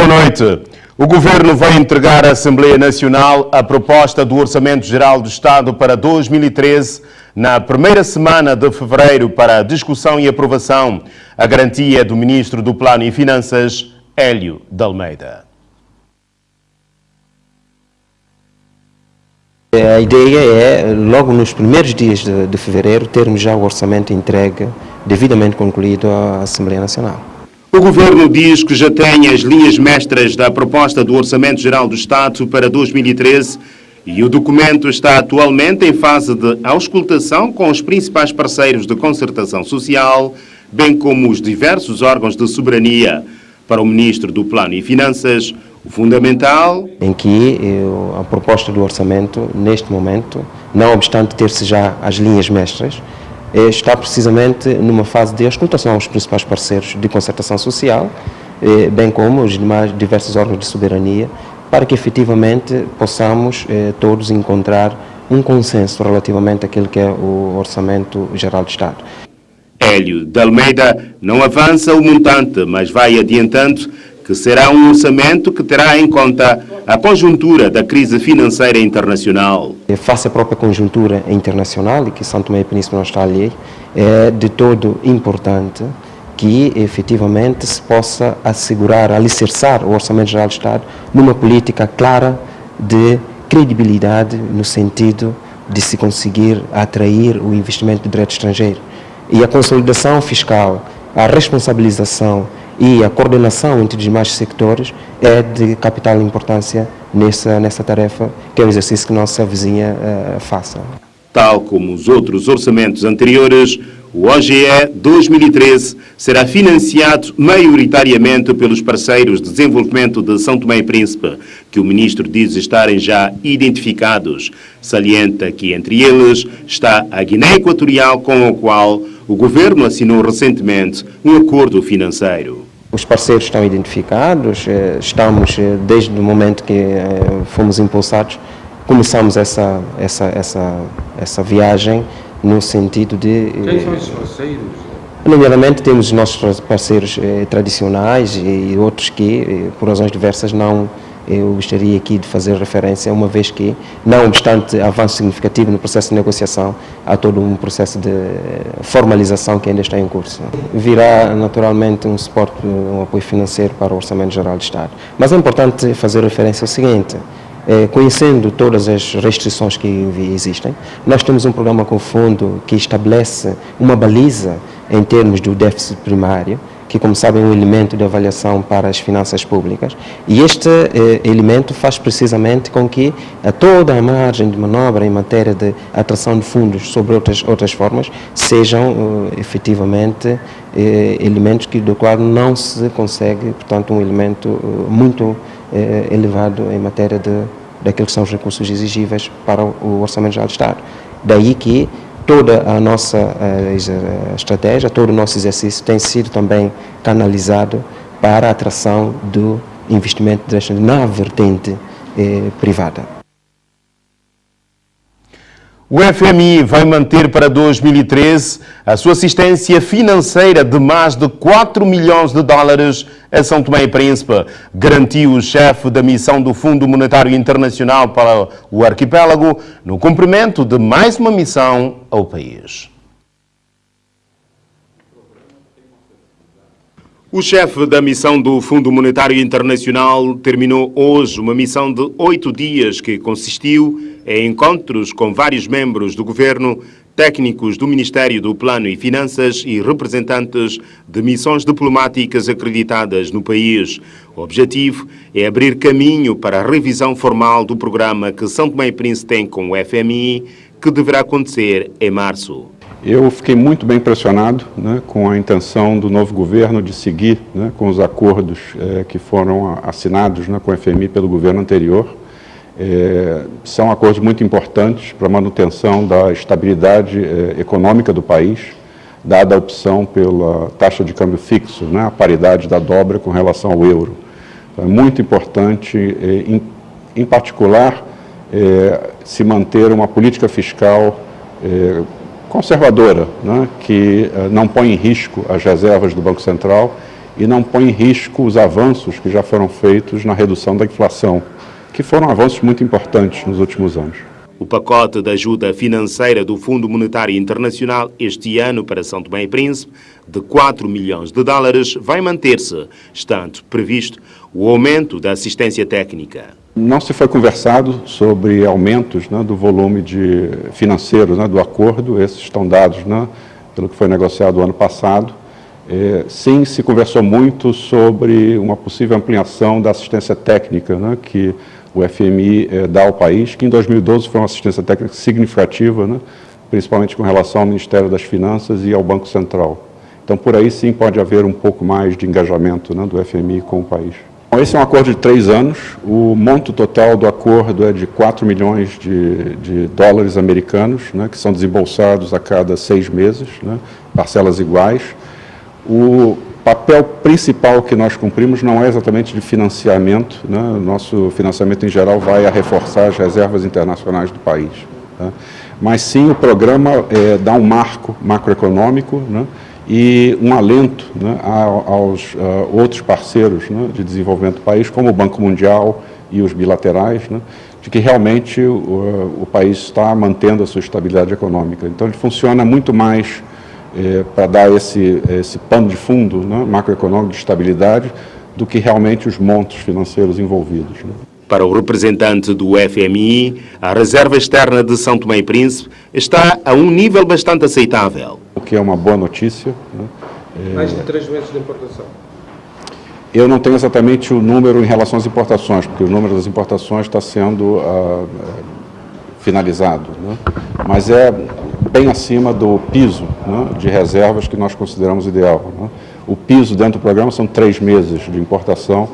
Boa noite. O Governo vai entregar à Assembleia Nacional a proposta do Orçamento Geral do Estado para 2013 na primeira semana de fevereiro para discussão e aprovação. A garantia é do Ministro do Plano e Finanças, Hélio de Almeida. A ideia é, logo nos primeiros dias de fevereiro, termos já o orçamento entregue, devidamente concluído à Assembleia Nacional. O Governo diz que já tem as linhas mestras da proposta do Orçamento Geral do Estado para 2013 e o documento está atualmente em fase de auscultação com os principais parceiros de concertação social, bem como os diversos órgãos de soberania. Para o Ministro do Plano e Finanças, o fundamental... Em que a proposta do orçamento, neste momento, não obstante ter-se já as linhas mestras, está precisamente numa fase de auscultação aos principais parceiros de concertação social, bem como os demais diversos órgãos de soberania, para que efetivamente possamos todos encontrar um consenso relativamente àquilo que é o Orçamento Geral do Estado. Hélio de Almeida não avança o montante, mas vai adiantando que será um orçamento que terá em conta a conjuntura da crise financeira internacional. Face à própria conjuntura internacional, e que São Tomé e Príncipe não está alheio, é de todo importante que efetivamente se possa assegurar, alicerçar o Orçamento Geral do Estado numa política clara de credibilidade no sentido de se conseguir atrair o investimento direto estrangeiro. E a consolidação fiscal, a responsabilização e a coordenação entre os demais sectores é de capital importância nessa tarefa, que é o exercício que nossa vizinha faça. Tal como os outros orçamentos anteriores, o OGE 2013 será financiado maioritariamente pelos parceiros de desenvolvimento de São Tomé e Príncipe, que o Ministro diz estarem já identificados. Salienta que entre eles está a Guiné Equatorial, com a qual o Governo assinou recentemente um acordo financeiro. Os parceiros estão identificados, estamos, desde o momento que fomos impulsados, começamos essa viagem no sentido de... Quem são esses parceiros? Nomeadamente temos os nossos parceiros tradicionais e outros que, por razões diversas, não... Eu gostaria aqui de fazer referência, uma vez que, não obstante avanço significativo no processo de negociação, há todo um processo de formalização que ainda está em curso. Virá naturalmente um suporte, um apoio financeiro para o Orçamento Geral do Estado. Mas é importante fazer referência ao seguinte: conhecendo todas as restrições que existem, nós temos um programa com fundo que estabelece uma baliza em termos do déficit primário, que, como sabem, é um elemento de avaliação para as finanças públicas, e este elemento faz precisamente com que toda a margem de manobra em matéria de atração de fundos sobre outras formas sejam efetivamente elementos do qual não se consegue, portanto, um elemento muito elevado em matéria daquilo que são os recursos exigíveis para o Orçamento Geral do Estado. Daí que toda a nossa estratégia, todo o nosso exercício tem sido também canalizado para a atração do investimento na vertente privada. O FMI vai manter para 2013 a sua assistência financeira de mais de 4 milhões de dólares a São Tomé e Príncipe, garantiu o chefe da missão do Fundo Monetário Internacional para o arquipélago no cumprimento de mais uma missão ao país. O chefe da missão do Fundo Monetário Internacional terminou hoje uma missão de 8 dias que consistiu em encontros com vários membros do governo, técnicos do Ministério do Plano e Finanças e representantes de missões diplomáticas acreditadas no país. O objetivo é abrir caminho para a revisão formal do programa que São Tomé e Príncipe tem com o FMI, que deverá acontecer em março. Eu fiquei muito bem impressionado, com a intenção do novo governo de seguir, com os acordos que foram assinados, com o FMI pelo governo anterior. São acordos muito importantes para a manutenção da estabilidade econômica do país, dada a opção pela taxa de câmbio fixo, a paridade da dobra com relação ao euro. Então, é muito importante, em particular, se manter uma política fiscal conservadora, que não põe em risco as reservas do Banco Central e não põe em risco os avanços que já foram feitos na redução da inflação, que foram avanços muito importantes nos últimos anos. O pacote de ajuda financeira do Fundo Monetário Internacional este ano para São Tomé e Príncipe, de 4 milhões de dólares, vai manter-se, estando previsto o aumento da assistência técnica. Não se foi conversado sobre aumentos do volume financeiro do acordo, esses estão dados pelo que foi negociado o ano passado. Sim, se conversou muito sobre uma possível ampliação da assistência técnica que o FMI dá ao país, que em 2012 foi uma assistência técnica significativa, principalmente com relação ao Ministério das Finanças e ao Banco Central. Então, por aí sim pode haver um pouco mais de engajamento do FMI com o país. Esse é um acordo de 3 anos, o monto total do acordo é de 4 milhões de dólares americanos, que são desembolsados a cada 6 meses, parcelas iguais. O papel principal que nós cumprimos não é exatamente de financiamento, nosso financiamento em geral vai a reforçar as reservas internacionais do país. Mas sim o programa dá um marco macroeconômico e um alento aos outros parceiros de desenvolvimento do país, como o Banco Mundial e os bilaterais, de que realmente o país está mantendo a sua estabilidade econômica. Então ele funciona muito mais para dar esse pano de fundo macroeconômico de estabilidade do que realmente os montos financeiros envolvidos. Para o representante do FMI, a reserva externa de São Tomé e Príncipe está a um nível bastante aceitável. O que é uma boa notícia. Mais de 3 meses de importação. Eu não tenho exatamente o número em relação às importações, porque o número das importações está sendo finalizado, mas é bem acima do piso de reservas que nós consideramos ideal. O piso dentro do programa são 3 meses de importação,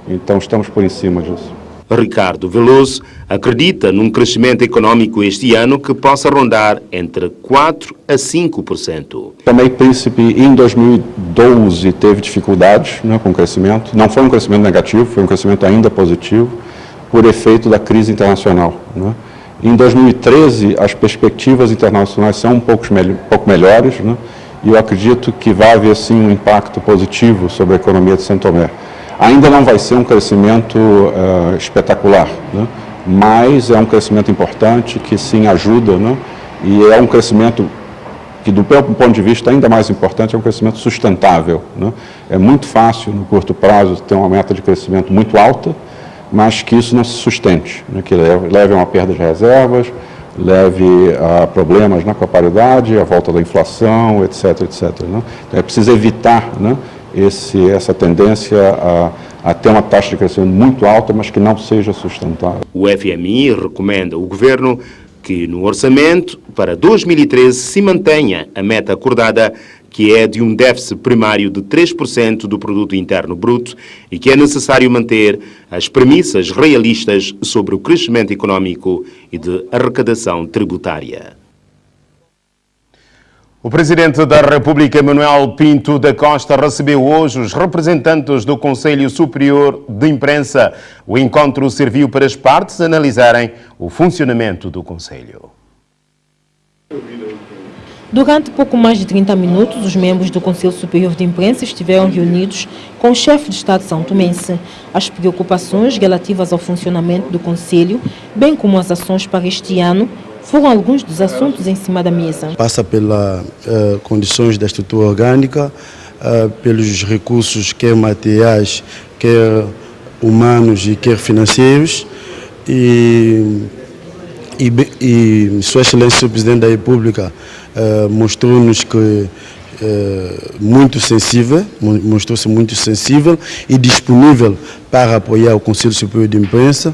então estamos por em cima disso. Ricardo Veloso acredita num crescimento econômico este ano que possa rondar entre 4% a 5%. Tomé e Príncipe, em 2012, teve dificuldades com o crescimento. Não foi um crescimento negativo, foi um crescimento ainda positivo, por efeito da crise internacional. Em 2013, as perspectivas internacionais são um pouco melhores, e eu acredito que vai haver, sim, um impacto positivo sobre a economia de São Tomé. Ainda não vai ser um crescimento espetacular, mas é um crescimento importante que, sim, ajuda, e é um crescimento que, do meu ponto de vista, ainda mais importante, é um crescimento sustentável. É muito fácil, no curto prazo, ter uma meta de crescimento muito alta, mas que isso não se sustente, que leve a uma perda de reservas, leve a problemas com a paridade, a volta da inflação, etc. Então é preciso evitar essa tendência a ter uma taxa de crescimento muito alta, mas que não seja sustentável. O FMI recomenda ao Governo que no orçamento para 2013 se mantenha a meta acordada, que é de um déficit primário de 3% do Produto Interno Bruto e que é necessário manter as premissas realistas sobre o crescimento econômico e de arrecadação tributária. O Presidente da República, Manuel Pinto da Costa, recebeu hoje os representantes do Conselho Superior de Imprensa. O encontro serviu para as partes analisarem o funcionamento do Conselho. Durante pouco mais de 30 minutos, os membros do Conselho Superior de Imprensa estiveram reunidos com o chefe de Estado São Tomense. As preocupações relativas ao funcionamento do Conselho, bem como as ações para este ano, foram alguns dos assuntos em cima da mesa. Passa pelas condições da estrutura orgânica, pelos recursos, quer materiais, quer humanos e quer financeiros. E Sua Excelência o Presidente da República mostrou-nos que mostrou-se muito sensível e disponível para apoiar o Conselho Superior de Imprensa,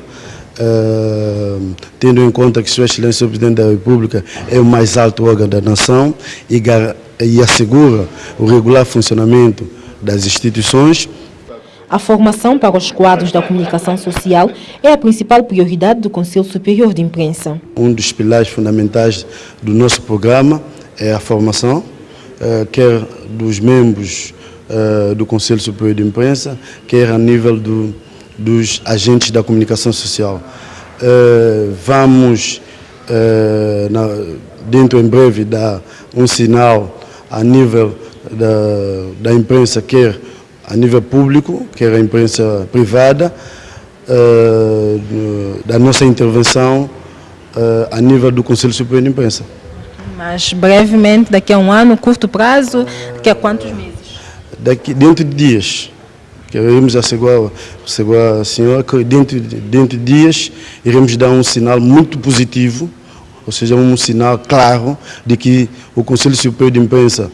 tendo em conta que Sua Excelência o Presidente da República é o mais alto órgão da nação e assegura o regular funcionamento das instituições. A formação para os quadros da comunicação social é a principal prioridade do Conselho Superior de Imprensa. Um dos pilares fundamentais do nosso programa é a formação, quer dos membros do Conselho Superior de Imprensa, quer a nível dos agentes da comunicação social. Vamos, dentro em breve, dar um sinal a nível da imprensa, quer a nível público, quer a imprensa privada, da nossa intervenção a nível do Conselho Superior de Imprensa. Mas brevemente, daqui a um ano, curto prazo, daqui a quantos meses? Dentro de dias. Queremos assegurar a senhora que dentro de dias iremos dar um sinal muito positivo, ou seja, um sinal claro de que o Conselho Superior de Imprensa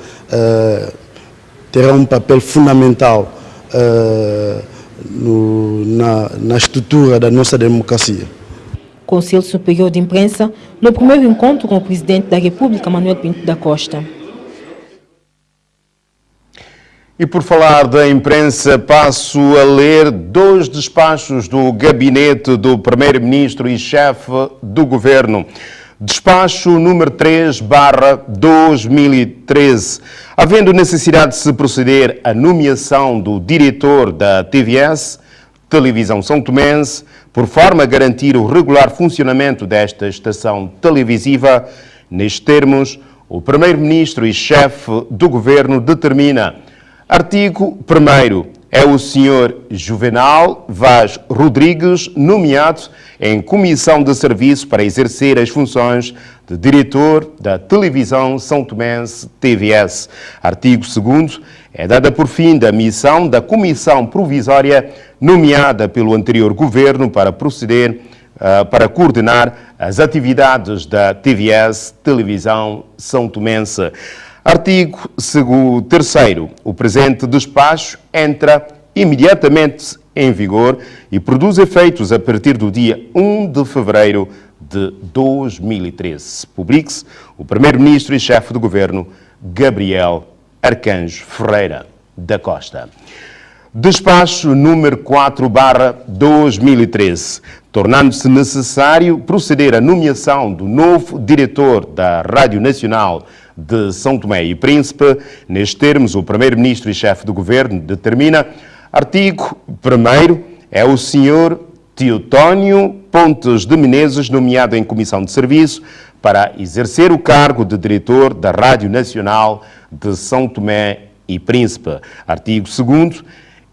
terá um papel fundamental na estrutura da nossa democracia. Conselho Superior de Imprensa, no primeiro encontro com o Presidente da República, Manuel Pinto da Costa. E por falar da imprensa, passo a ler 2 despachos do gabinete do Primeiro-Ministro e chefe do Governo. Despacho número 3/2013. Havendo necessidade de se proceder à nomeação do diretor da TVS, Televisão São Tomense, por forma a garantir o regular funcionamento desta estação televisiva, nestes termos, o Primeiro-Ministro e chefe do Governo determina: artigo 1º, é o Sr. Juvenal Vaz Rodrigues nomeado em comissão de serviço para exercer as funções de diretor da Televisão São Tomense TVS. Artigo 2º, é dada por fim da missão da comissão provisória nomeada pelo anterior governo para proceder para coordenar as atividades da TVS Televisão São Tomense. Artigo 3º. O presente despacho entra imediatamente em vigor e produz efeitos a partir do dia 1 de fevereiro de 2013. Publique-se o Primeiro-Ministro e chefe do Governo, Gabriel Arcanjo Ferreira da Costa. Despacho número 4/2013. Tornando-se necessário proceder à nomeação do novo diretor da Rádio Nacional de São Tomé e Príncipe, nestes termos, o Primeiro-Ministro e chefe do Governo determina: artigo 1º, é o Sr. Teotónio Pontes de Menezes nomeado em comissão de serviço para exercer o cargo de diretor da Rádio Nacional de São Tomé e Príncipe. Artigo 2º,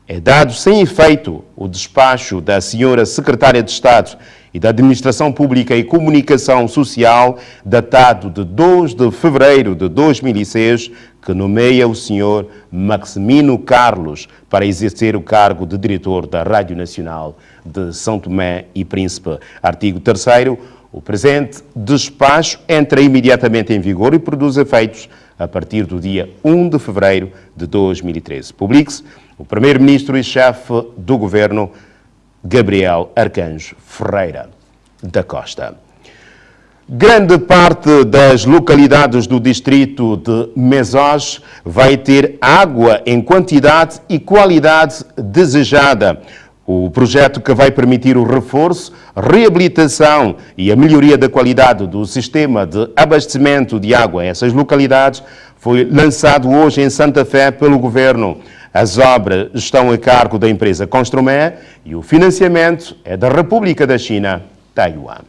é dado sem efeito o despacho da Sra. Secretária de Estado e da Administração Pública e Comunicação Social, datado de 2 de fevereiro de 2006, que nomeia o Sr. Maximino Carlos para exercer o cargo de diretor da Rádio Nacional de São Tomé e Príncipe. Artigo 3º, o presente despacho entra imediatamente em vigor e produz efeitos a partir do dia 1 de fevereiro de 2013. Publique-se o Primeiro-Ministro e chefe do Governo, Gabriel Arcanjo Ferreira da Costa. Grande parte das localidades do distrito de Mesós vai ter água em quantidade e qualidade desejada. O projeto, que vai permitir o reforço, reabilitação e a melhoria da qualidade do sistema de abastecimento de água a essas localidades, foi lançado hoje em Santa Fé pelo Governo. As obras estão a cargo da empresa Constromé e o financiamento é da República da China, Taiwan.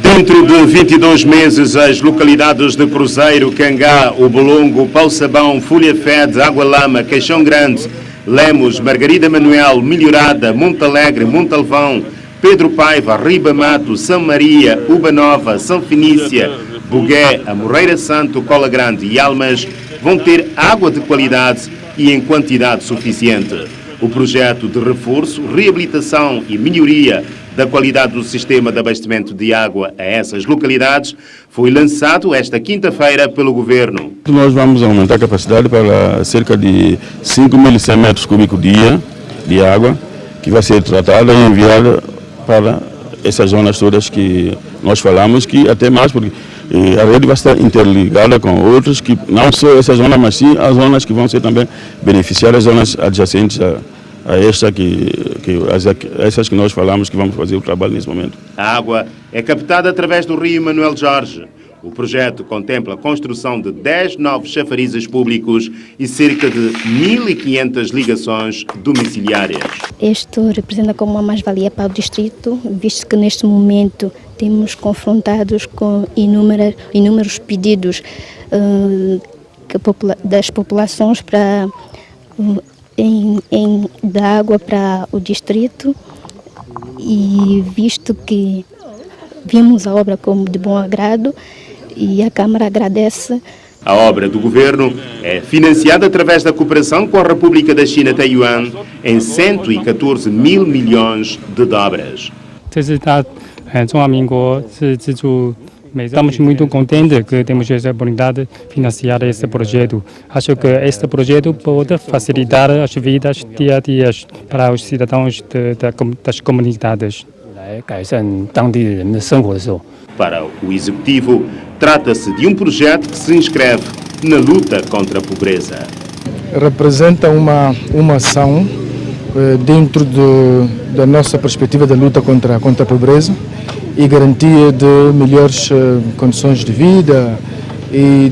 Dentro de 22 meses, as localidades de Cruzeiro, Cangá, Obolongo, Pau Sabão, Folha Fede, Água Lama, Caixão Grande, Lemos, Margarida Manuel, Melhorada, Montalegre, Montalvão, Pedro Paiva, Ribamato, São Maria, Uba Nova, São Finícia, Bugué, Amoreira Santo, Cola Grande e Almas vão ter água de qualidade e em quantidade suficiente. O projeto de reforço, reabilitação e melhoria da qualidade do sistema de abastecimento de água a essas localidades foi lançado esta quinta-feira pelo Governo. Nós vamos aumentar a capacidade para cerca de 5.100 metros cúbicos dia de água, que vai ser tratada e enviada para essas zonas todas que nós falamos, que até mais, porque a rede vai estar interligada com outras, que não só essa zona, mas sim as zonas que vão ser também beneficiadas, as zonas adjacentes a essas que nós falamos que vamos fazer o trabalho nesse momento. A água é captada através do rio Manuel Jorge. O projeto contempla a construção de 10 novos chafarizes públicos e cerca de 1.500 ligações domiciliárias. Isto representa como uma mais-valia para o distrito, visto que neste momento temos confrontados com inúmeros pedidos das populações para da água para o distrito, e visto que vimos a obra como de bom agrado e a Câmara agradece. A obra do governo é financiada através da cooperação com a República da China Taiwan em 114 mil milhões de dólares. Estamos muito contentes que temos essa oportunidade de financiar esse projeto. Acho que este projeto pode facilitar as vidas dia a dia para os cidadãos das comunidades. Para o Executivo, trata-se de um projeto que se inscreve na luta contra a pobreza. Representa uma ação dentro da nossa perspectiva da luta contra a pobreza e garantia de melhores condições de vida e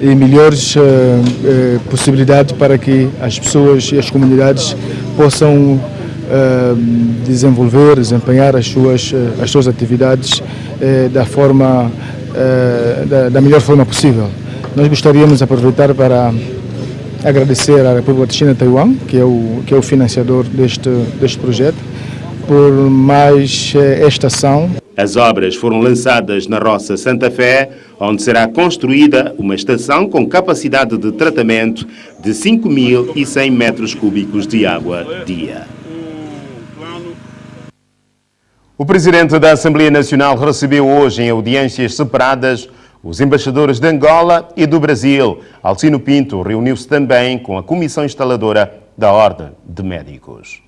de melhores possibilidades para que as pessoas e as comunidades possam desempenhar as suas atividades da melhor forma possível. Nós gostaríamos de aproveitar para agradecer à República da China Taiwan, que é o financiador deste projeto, por mais esta ação. As obras foram lançadas na Roça Santa Fé, onde será construída uma estação com capacidade de tratamento de 5.100 metros cúbicos de água dia. O presidente da Assembleia Nacional recebeu hoje em audiências separadas os embaixadores de Angola e do Brasil. Alcino Pinto reuniu-se também com a Comissão Instaladora da Ordem de Médicos.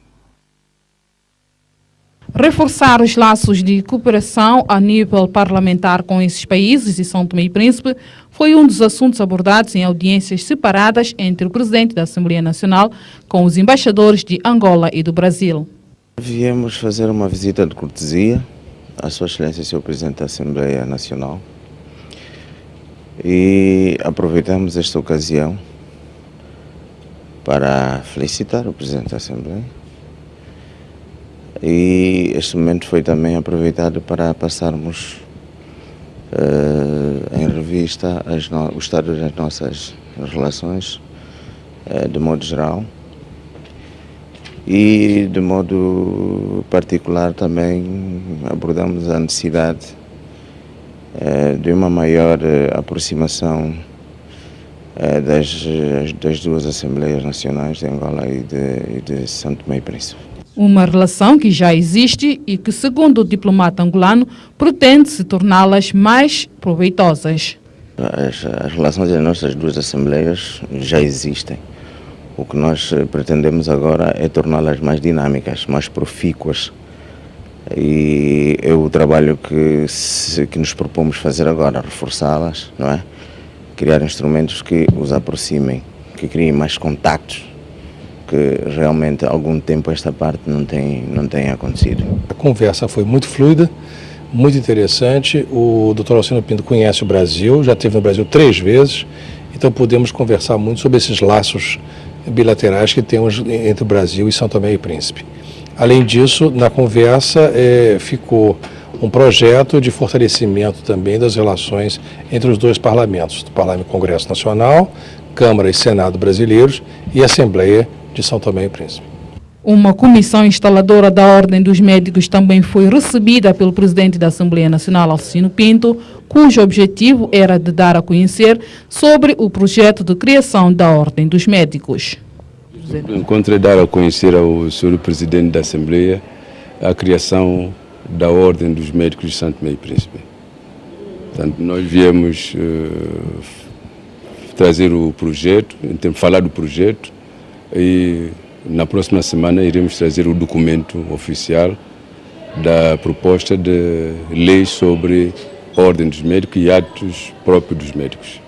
Reforçar os laços de cooperação a nível parlamentar com esses países e São Tomé e Príncipe foi um dos assuntos abordados em audiências separadas entre o presidente da Assembleia Nacional com os embaixadores de Angola e do Brasil. Viemos fazer uma visita de cortesia à Sua Excelência, Sr. Presidente da Assembleia Nacional, e aproveitamos esta ocasião para felicitar o Presidente da Assembleia. E este momento foi também aproveitado para passarmos em revista o estado das nossas relações, de modo geral, e de modo particular também abordamos a necessidade de uma maior aproximação das duas Assembleias Nacionais de Angola e de São Tomé e Príncipe. Uma relação que já existe e que, segundo o diplomata angolano, pretende-se torná-las mais proveitosas. As relações das nossas duas Assembleias já existem. O que nós pretendemos agora é torná-las mais dinâmicas, mais profícuas. E é o trabalho que nos propomos fazer agora, reforçá-las, não é? Criar instrumentos que os aproximem, que criem mais contactos, que realmente há algum tempo esta parte não tem acontecido. A conversa foi muito fluida, muito interessante. O Dr. Alcino Pinto conhece o Brasil, já esteve no Brasil 3 vezes, então podemos conversar muito sobre esses laços bilaterais que temos entre o Brasil e São Tomé e Príncipe. Além disso, na conversa ficou um projeto de fortalecimento também das relações entre os dois parlamentos, do Parlamento Congresso Nacional, Câmara e Senado brasileiros e Assembleia de São Tomé e Príncipe. Uma comissão instaladora da Ordem dos Médicos também foi recebida pelo presidente da Assembleia Nacional, Alcino Pinto, cujo objetivo era de dar a conhecer sobre o projeto de criação da Ordem dos Médicos. O encontro é dar a conhecer ao senhor presidente da Assembleia a criação da Ordem dos Médicos de São Tomé e Príncipe. Portanto, nós viemos trazer o projeto, falar do projeto, e na próxima semana iremos trazer o documento oficial da proposta de lei sobre a Ordem dos Médicos e atos próprios dos médicos.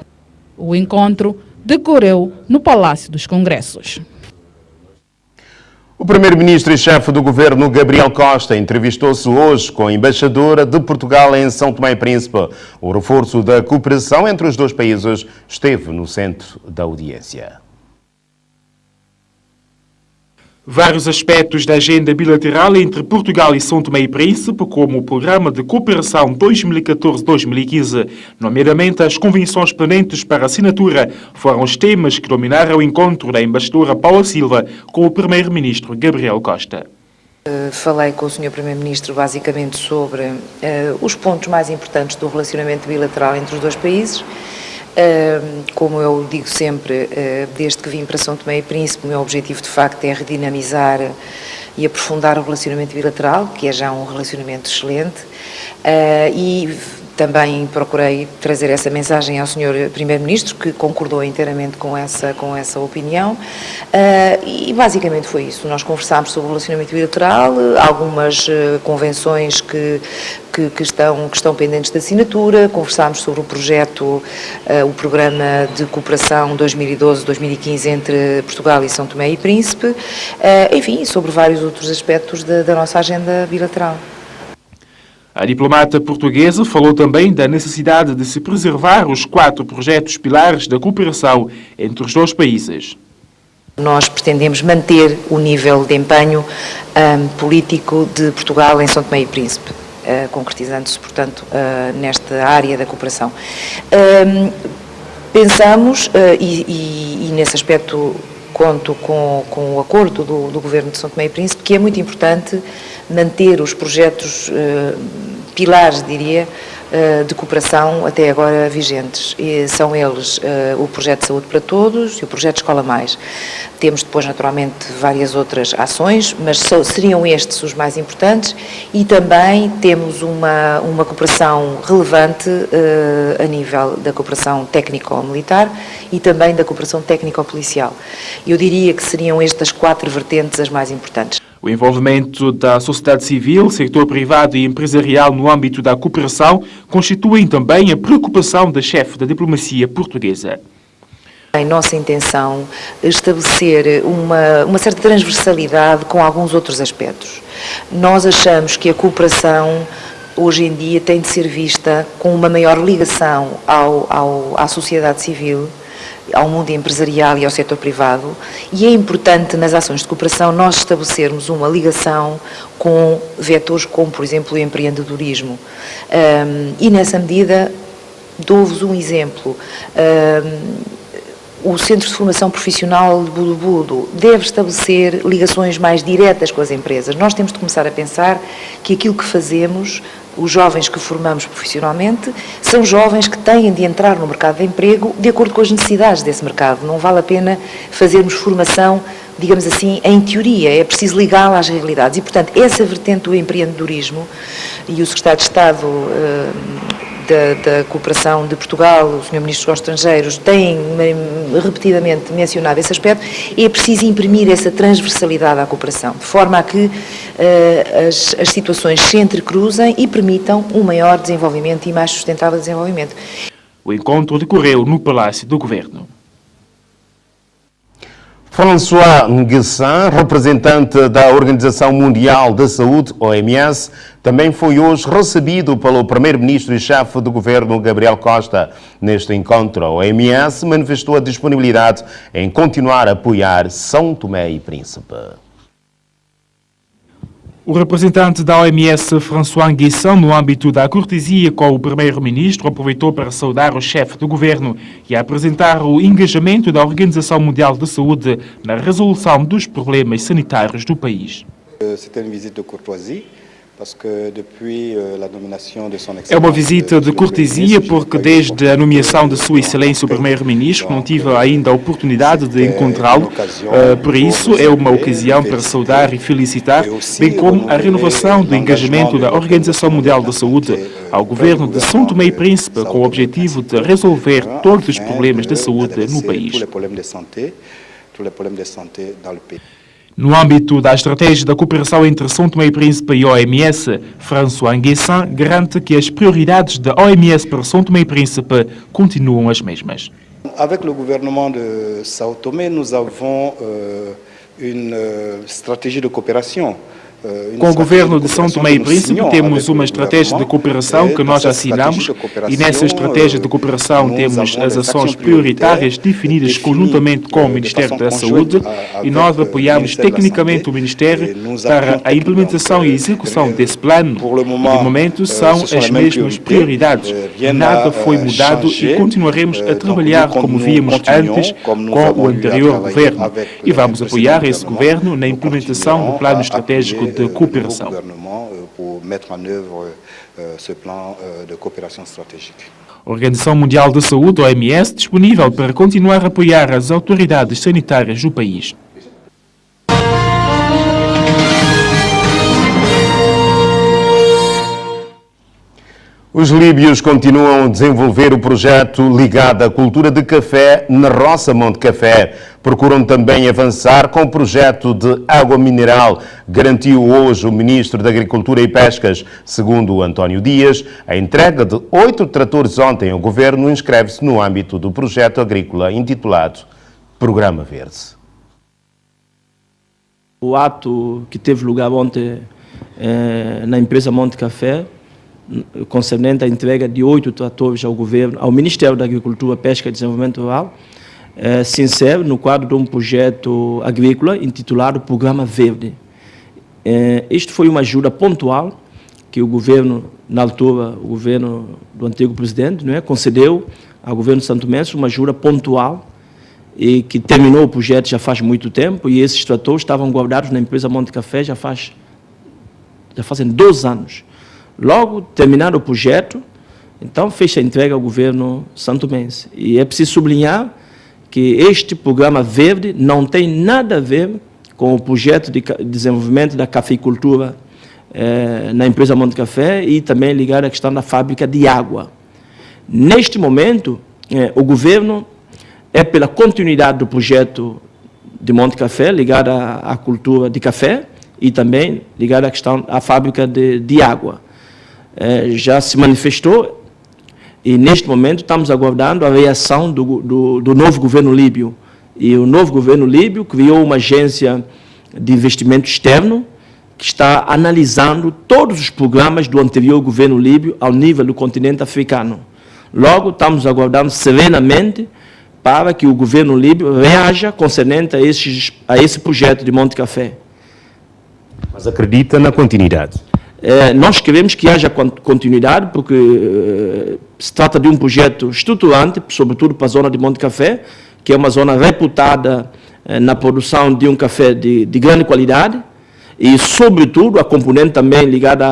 O encontro decorreu no Palácio dos Congressos. O primeiro-ministro e chefe do governo, Gabriel Costa, entrevistou-se hoje com a embaixadora de Portugal em São Tomé e Príncipe. O reforço da cooperação entre os dois países esteve no centro da audiência. Vários aspectos da agenda bilateral entre Portugal e São Tomé e Príncipe, como o Programa de Cooperação 2014-2015, nomeadamente as convenções pendentes para assinatura, foram os temas que dominaram o encontro da embaixadora Paula Silva com o primeiro-ministro Gabriel Costa. Falei com o Sr. Primeiro-Ministro basicamente sobre os pontos mais importantes do relacionamento bilateral entre os dois países. Como eu digo sempre, desde que vim para São Tomé e Príncipe, o meu objetivo de facto é redinamizar e aprofundar o relacionamento bilateral, que é já um relacionamento excelente, e também procurei trazer essa mensagem ao Sr. Primeiro-Ministro, que concordou inteiramente com essa opinião, e basicamente foi isso. Nós conversámos sobre o relacionamento bilateral, algumas convenções que estão pendentes de assinatura, conversámos sobre o projeto, o Programa de Cooperação 2012-2015 entre Portugal e São Tomé e Príncipe, enfim, sobre vários outros aspectos da nossa agenda bilateral. A diplomata portuguesa falou também da necessidade de se preservar os 4 projetos pilares da cooperação entre os dois países. Nós pretendemos manter o nível de empenho político de Portugal em São Tomé e Príncipe, concretizando-se, portanto, nesta área da cooperação. Pensamos, e nesse aspecto conto com o acordo do Governo de São Tomé e Príncipe, que é muito importante manter os projetos pilares, diria, de cooperação até agora vigentes. E são eles o Projeto de Saúde para Todos e o Projeto Escola Mais. Temos depois, naturalmente, várias outras ações, mas seriam estes os mais importantes, e também temos uma cooperação relevante a nível da cooperação técnico-militar e também da cooperação técnico-policial. Eu diria que seriam estas 4 vertentes as mais importantes. O envolvimento da sociedade civil, setor privado e empresarial no âmbito da cooperação constituem também a preocupação da chefe da diplomacia portuguesa. É nossa intenção estabelecer uma certa transversalidade com alguns outros aspectos. Nós achamos que a cooperação hoje em dia tem de ser vista com uma maior ligação à sociedade civil, ao mundo empresarial e ao setor privado, e é importante nas ações de cooperação nós estabelecermos uma ligação com vetores como, por exemplo, o empreendedorismo. E nessa medida, dou-vos um exemplo. O Centro de Formação Profissional de Budo deve estabelecer ligações mais diretas com as empresas. Nós temos de começar a pensar que aquilo que fazemos, os jovens que formamos profissionalmente, são jovens que têm de entrar no mercado de emprego de acordo com as necessidades desse mercado. Não vale a pena fazermos formação, digamos assim, em teoria, é preciso ligá-la às realidades. E, portanto, essa vertente do empreendedorismo, e o Secretário de Estado da Cooperação de Portugal, o Sr. Ministro dos Estrangeiros, tem repetidamente mencionado esse aspecto. É preciso imprimir essa transversalidade à cooperação, de forma a que as situações se entrecruzem e permitam um maior desenvolvimento e mais sustentável desenvolvimento. O encontro decorreu no Palácio do Governo. François Nguessan, representante da Organização Mundial da Saúde, OMS, também foi hoje recebido pelo primeiro-ministro e chefe do governo, Gabriel Costa. Neste encontro, a OMS manifestou a disponibilidade em continuar a apoiar São Tomé e Príncipe. O representante da OMS, François Nguessan, no âmbito da cortesia com o primeiro-ministro, aproveitou para saudar o chefe do governo e apresentar o engajamento da Organização Mundial da Saúde na resolução dos problemas sanitários do país. C'était une visite de courtoisie. É uma visita de cortesia porque desde a nomeação de Sua Excelência o Primeiro-Ministro não tive ainda a oportunidade de encontrá-lo. Por isso é uma ocasião para saudar e felicitar, bem como a renovação do engajamento da Organização Mundial da Saúde ao governo de São Tomé e Príncipe com o objetivo de resolver todos os problemas de saúde no país. No âmbito da estratégia da cooperação entre São Tomé e Príncipe e OMS, François Nguessan garante que as prioridades da OMS para São Tomé e Príncipe continuam as mesmas. Avec le gouvernement de São Tomé, nous avons une stratégie de coopération Com o governo de São Tomé e Príncipe temos uma estratégia de cooperação que nós assinamos e nessa estratégia de cooperação temos as ações prioritárias definidas conjuntamente com o Ministério da Saúde e nós apoiamos tecnicamente o Ministério para a implementação e execução desse plano. De momento são as mesmas prioridades. Nada foi mudado e continuaremos a trabalhar como víamos antes com o anterior governo e vamos apoiar esse governo na implementação do plano estratégico de cooperação. A Organização Mundial da Saúde, OMS, disponível para continuar a apoiar as autoridades sanitárias do país. Os líbios continuam a desenvolver o projeto ligado à cultura de café na Roça Monte Café. Procuram também avançar com o projeto de água mineral. Garantiu hoje o Ministro da Agricultura e Pescas. Segundo António Dias, a entrega de 8 tratores ontem ao Governo inscreve-se no âmbito do projeto agrícola intitulado Programa Verde. O ato que teve lugar ontem na empresa Monte Café, concernente à entrega de 8 tratores ao Governo, ao Ministério da Agricultura, Pesca e Desenvolvimento Rural, se insere no quadro de um projeto agrícola intitulado Programa Verde. Isto foi uma ajuda pontual que o Governo, na altura, o Governo do antigo Presidente, concedeu ao Governo de Santo Mense uma ajuda pontual e que terminou o projeto já faz muito tempo e esses tratores estavam guardados na empresa Monte Café já fazem 2 anos. Logo, terminado o projeto, então fecha a entrega ao Governo santomense. E é preciso sublinhar que este programa verde não tem nada a ver com o projeto de desenvolvimento da cafeicultura na empresa Monte Café e também ligado à questão da fábrica de água. Neste momento, o Governo é pela continuidade do projeto de Monte Café, ligado à cultura de café e também ligado à questão à fábrica de água. Já se manifestou e neste momento estamos aguardando a reação do novo governo líbio. E o novo governo líbio criou uma agência de investimento externo que está analisando todos os programas do anterior governo líbio ao nível do continente africano. Logo, estamos aguardando serenamente para que o governo líbio reaja concernente a esse projeto de Monte Café. Mas acredita na continuidade? Nós queremos que haja continuidade, porque se trata de um projeto estruturante, sobretudo para a zona de Monte Café, que é uma zona reputada na produção de um café de grande qualidade, e, sobretudo, a componente também ligada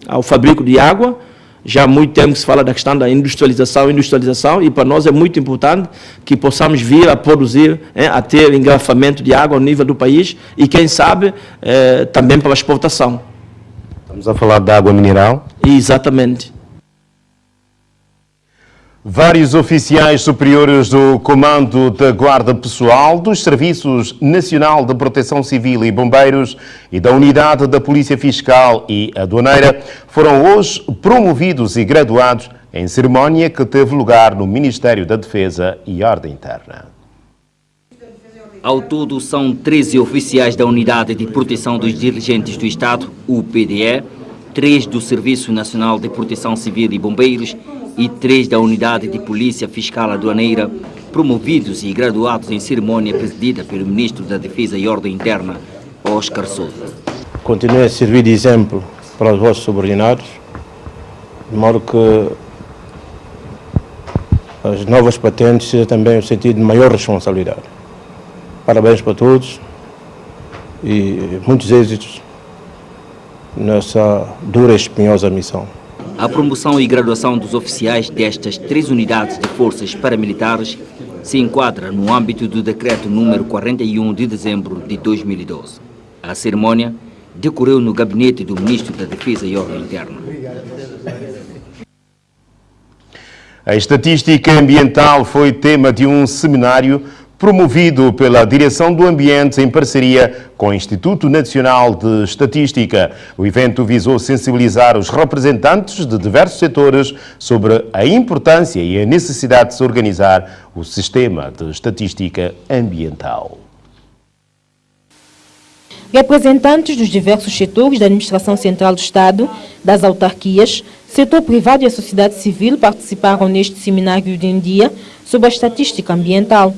ao fabrico de água. Já há muito tempo que se fala da questão da industrialização, e para nós é muito importante que possamos vir a produzir, a ter engarrafamento de água ao nível do país, e, quem sabe, também para a exportação. Estamos a falar de água mineral? Exatamente. Vários oficiais superiores do Comando da Guarda Pessoal, dos Serviços Nacional de Proteção Civil e Bombeiros e da Unidade da Polícia Fiscal e Aduaneira foram hoje promovidos e graduados em cerimónia que teve lugar no Ministério da Defesa e Ordem Interna. Ao todo, são 13 oficiais da Unidade de Proteção dos Dirigentes do Estado, UPDE, 3 do Serviço Nacional de Proteção Civil e Bombeiros e 3 da Unidade de Polícia Fiscal Aduaneira, promovidos e graduados em cerimônia presidida pelo Ministro da Defesa e Ordem Interna, Oscar Souza. Continue a servir de exemplo para os vossos subordinados, de modo que as novas patentes sejam também o sentido de maior responsabilidade. Parabéns para todos e muitos êxitos nessa dura e espinhosa missão. A promoção e graduação dos oficiais destas 3 unidades de forças paramilitares se enquadra no âmbito do Decreto número 41 de dezembro de 2012. A cerimônia decorreu no gabinete do Ministro da Defesa e Ordem Interna. A estatística ambiental foi tema de um seminário promovido pela Direção do Ambiente em parceria com o Instituto Nacional de Estatística. O evento visou sensibilizar os representantes de diversos setores sobre a importância e a necessidade de se organizar o sistema de estatística ambiental. Representantes dos diversos setores da Administração Central do Estado, das autarquias, setor privado e a sociedade civil participaram neste seminário de um dia sobre a estatística ambiental.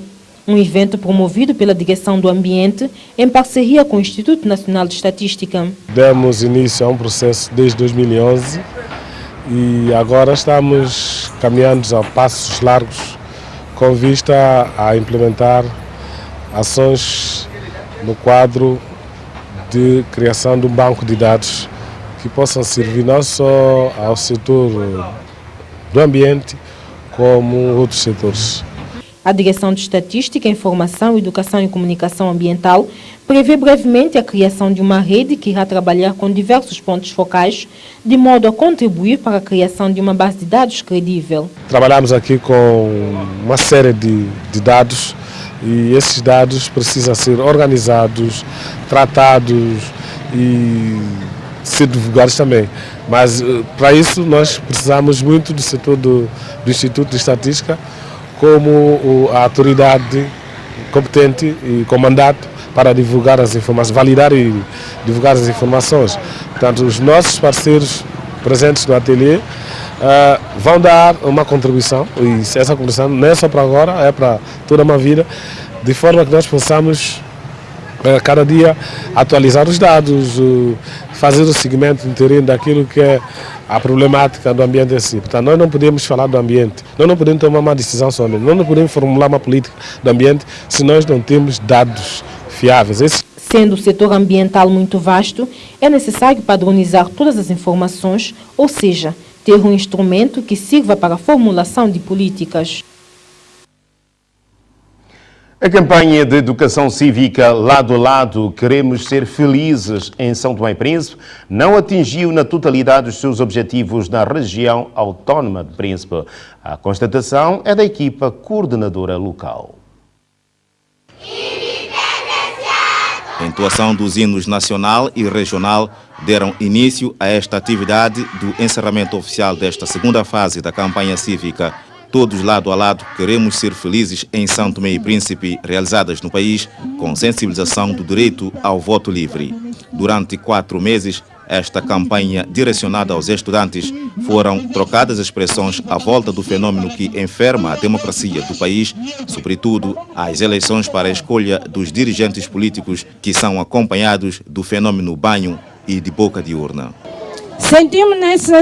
Um evento promovido pela Direção do Ambiente em parceria com o Instituto Nacional de Estatística. Demos início a um processo desde 2011 e agora estamos caminhando a passos largos com vista a implementar ações no quadro de criação de um banco de dados que possam servir não só ao setor do ambiente, como outros setores. A Direção de Estatística, Informação, Educação e Comunicação Ambiental prevê brevemente a criação de uma rede que irá trabalhar com diversos pontos focais, de modo a contribuir para a criação de uma base de dados credível. Trabalhamos aqui com uma série de dados e esses dados precisam ser organizados, tratados e ser divulgados também. Mas para isso nós precisamos muito do setor do Instituto de Estatística como a autoridade competente e com mandato para divulgar as informações, validar e divulgar as informações. Portanto, os nossos parceiros presentes no ateliê vão dar uma contribuição, e essa contribuição não é só para agora, é para toda uma vida, de forma que nós possamos cada dia atualizar os dados, fazer o seguimento interino daquilo que é a problemática do ambiente em si. Portanto, nós não podemos falar do ambiente, nós não podemos tomar uma decisão sobre o ambiente, nós não podemos formular uma política do ambiente se nós não temos dados fiáveis. Sendo o setor ambiental muito vasto, é necessário padronizar todas as informações, ou seja, ter um instrumento que sirva para a formulação de políticas. A campanha de educação cívica Lado a Lado, Queremos Ser Felizes em São Tomé e Príncipe, não atingiu na totalidade os seus objetivos na região autónoma de Príncipe. A constatação é da equipa coordenadora local. A entoação dos hinos nacional e regional deram início a esta atividade do encerramento oficial desta segunda fase da campanha cívica Todos Lado a Lado, Queremos Ser Felizes em São Tomé e Príncipe, realizadas no país com sensibilização do direito ao voto livre. Durante 4 meses, esta campanha direcionada aos estudantes foram trocadas expressões à volta do fenômeno que enferma a democracia do país, sobretudo as eleições para a escolha dos dirigentes políticos que são acompanhados do fenômeno banho e de boca de urna. Sentimos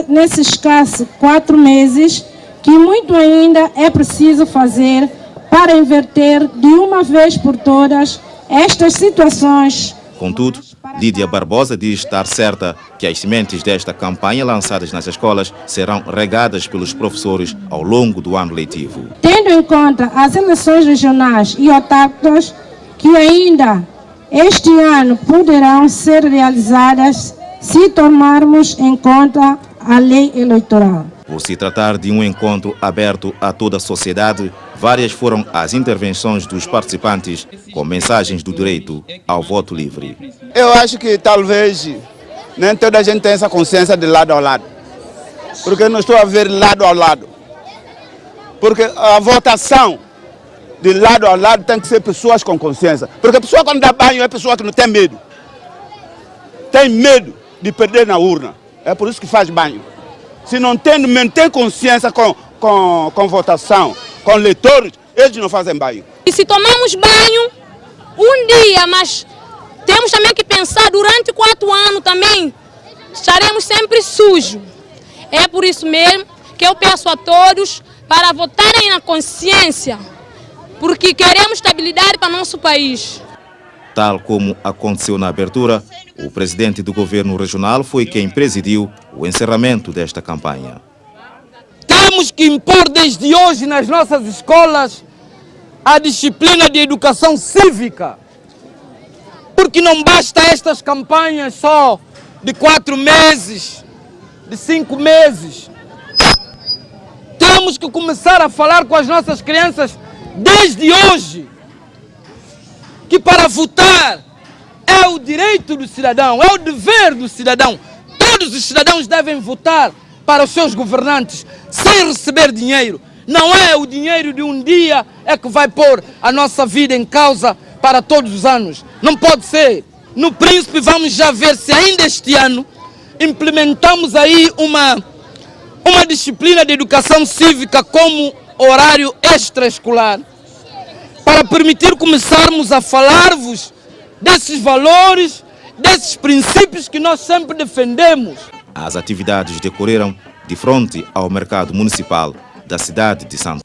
nesses escassos 4 meses que muito ainda é preciso fazer para inverter de uma vez por todas estas situações. Contudo, Lídia Barbosa diz estar certa que as sementes desta campanha lançadas nas escolas serão regadas pelos professores ao longo do ano letivo. Tendo em conta as eleições regionais e autárquicas que ainda este ano poderão ser realizadas se tomarmos em conta a lei eleitoral. Por se tratar de um encontro aberto a toda a sociedade, várias foram as intervenções dos participantes com mensagens do direito ao voto livre. Eu acho que talvez nem toda a gente tenha essa consciência de lado a lado, porque eu não estou a ver lado a lado. Porque a votação de lado a lado tem que ser pessoas com consciência. Porque a pessoa quando dá banho é pessoa que não tem medo. Tem medo de perder na urna. É por isso que faz banho. Se não tem consciência com votação, com leitores, eles não fazem banho. E se tomamos banho um dia, mas temos também que pensar durante 4 anos também, estaremos sempre sujos. É por isso mesmo que eu peço a todos para votarem na consciência, porque queremos estabilidade para nosso país. Tal como aconteceu na abertura, o presidente do governo regional foi quem presidiu o encerramento desta campanha. Temos que impor desde hoje nas nossas escolas a disciplina de educação cívica, porque não basta estas campanhas só de 4 meses, de 5 meses. Temos que começar a falar com as nossas crianças desde hoje, que para votar é o direito do cidadão, é o dever do cidadão. Todos os cidadãos devem votar para os seus governantes sem receber dinheiro. Não é o dinheiro de um dia é que vai pôr a nossa vida em causa para todos os anos. Não pode ser. No Príncipe vamos já ver se ainda este ano implementamos aí uma disciplina de educação cívica como horário extraescolar, para permitir começarmos a falar-vos desses valores, desses princípios que nós sempre defendemos. As atividades decorreram de frente ao mercado municipal da cidade de Santo.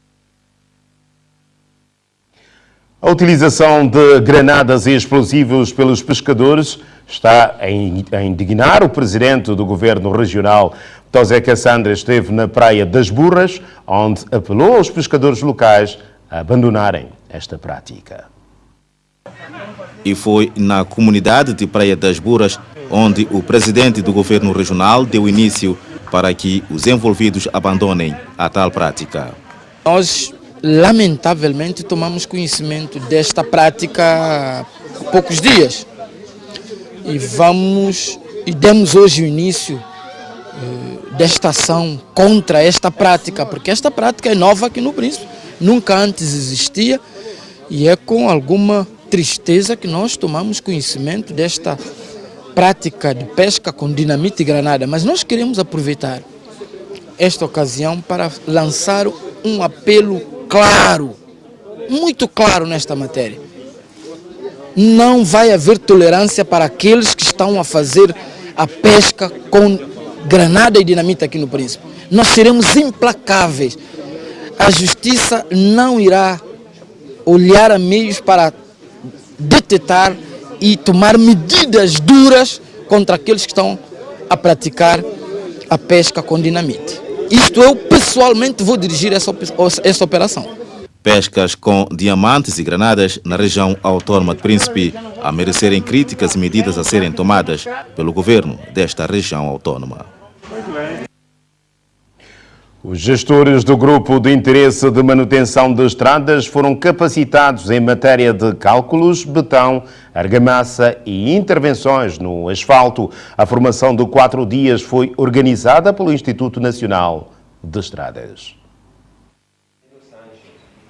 A utilização de granadas e explosivos pelos pescadores está a indignar o presidente do governo regional. Tosé Cassandra esteve na Praia das Burras, onde apelou aos pescadores locais a abandonarem esta prática. E foi na comunidade de Praia das Burras onde o presidente do governo regional deu início para que os envolvidos abandonem a tal prática. Nós, lamentavelmente, tomamos conhecimento desta prática há poucos dias e demos hoje o início desta ação contra esta prática, porque esta prática é nova aqui no Príncipe, nunca antes existia, e é com alguma tristeza que nós tomamos conhecimento desta prática de pesca com dinamite e granada. Mas nós queremos aproveitar esta ocasião para lançar um apelo claro, muito claro nesta matéria. Não vai haver tolerância para aqueles que estão a fazer a pesca com granada e dinamite aqui no Príncipe. Nós seremos implacáveis. A justiça não irá olhar a meios para detectar e tomar medidas duras contra aqueles que estão a praticar a pesca com dinamite. Isto eu pessoalmente vou dirigir essa operação. Pescas com diamantes e granadas na região autónoma de Príncipe a merecerem críticas e medidas a serem tomadas pelo governo desta região autónoma. Os gestores do Grupo de Interesse de Manutenção de Estradas foram capacitados em matéria de cálculos, betão, argamassa e intervenções no asfalto. A formação de 4 dias foi organizada pelo Instituto Nacional de Estradas.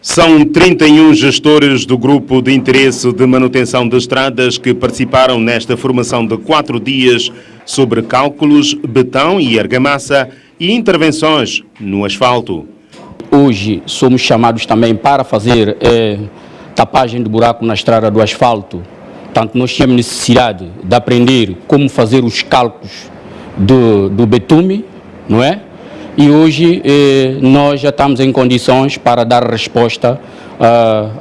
São 31 gestores do Grupo de Interesse de Manutenção de Estradas que participaram nesta formação de 4 dias sobre cálculos, betão e argamassa e intervenções no asfalto. Hoje somos chamados também para fazer tapagem de buraco na estrada do asfalto. Portanto, nós temos necessidade de aprender como fazer os cálculos do betume, não é? E hoje nós já estamos em condições para dar resposta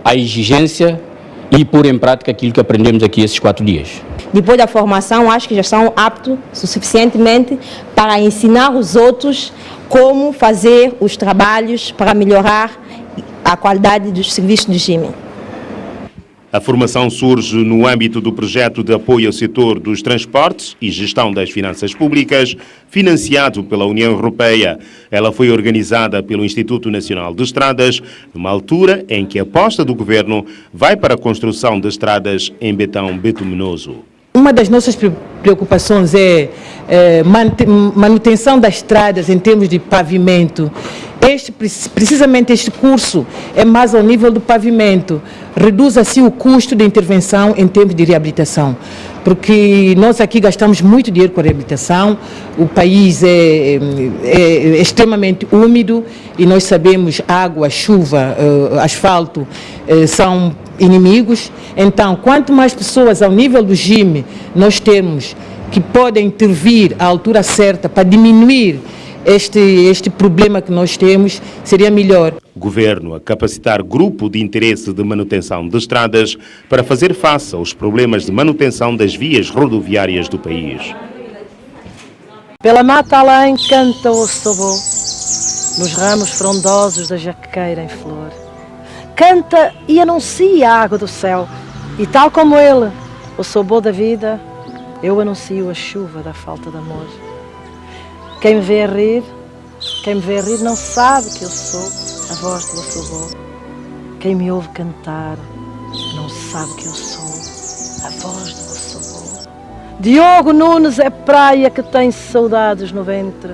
à exigência e pôr em prática aquilo que aprendemos aqui esses 4 dias. Depois da formação, acho que já estão aptos suficientemente para ensinar os outros como fazer os trabalhos para melhorar a qualidade dos serviços de GIME. A formação surge no âmbito do projeto de apoio ao setor dos transportes e gestão das finanças públicas, financiado pela União Europeia. Ela foi organizada pelo Instituto Nacional de Estradas, numa altura em que a aposta do governo vai para a construção de estradas em betão bituminoso. Uma das nossas preocupações é manutenção das estradas em termos de pavimento. Precisamente este curso é mais ao nível do pavimento. Reduz assim o custo de intervenção em termos de reabilitação. Porque nós aqui gastamos muito dinheiro com a reabilitação, o país é extremamente úmido e nós sabemos água, chuva, asfalto são inimigos. Então, quanto mais pessoas ao nível do GIME nós temos que podem intervir à altura certa para diminuir este problema que nós temos, seria melhor. Governo a capacitar grupo de interesse de manutenção de estradas para fazer face aos problemas de manutenção das vias rodoviárias do país. Pela mata além canta o sobô, nos ramos frondosos da jaqueira em flor. Canta e anuncia a água do céu, e tal como ele, o sobô da vida, eu anuncio a chuva da falta de amor. Quem me vê a rir não sabe que eu sou a voz do sobô. Quem me ouve cantar não sabe que eu sou a voz do sobô. Diogo Nunes é praia que tem saudades no ventre,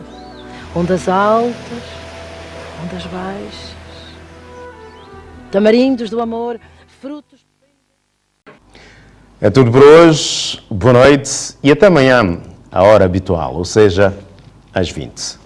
ondas altas, ondas baixas, tamarindos do amor, frutos. É tudo por hoje, boa noite e até amanhã, à hora habitual, ou seja, às 20.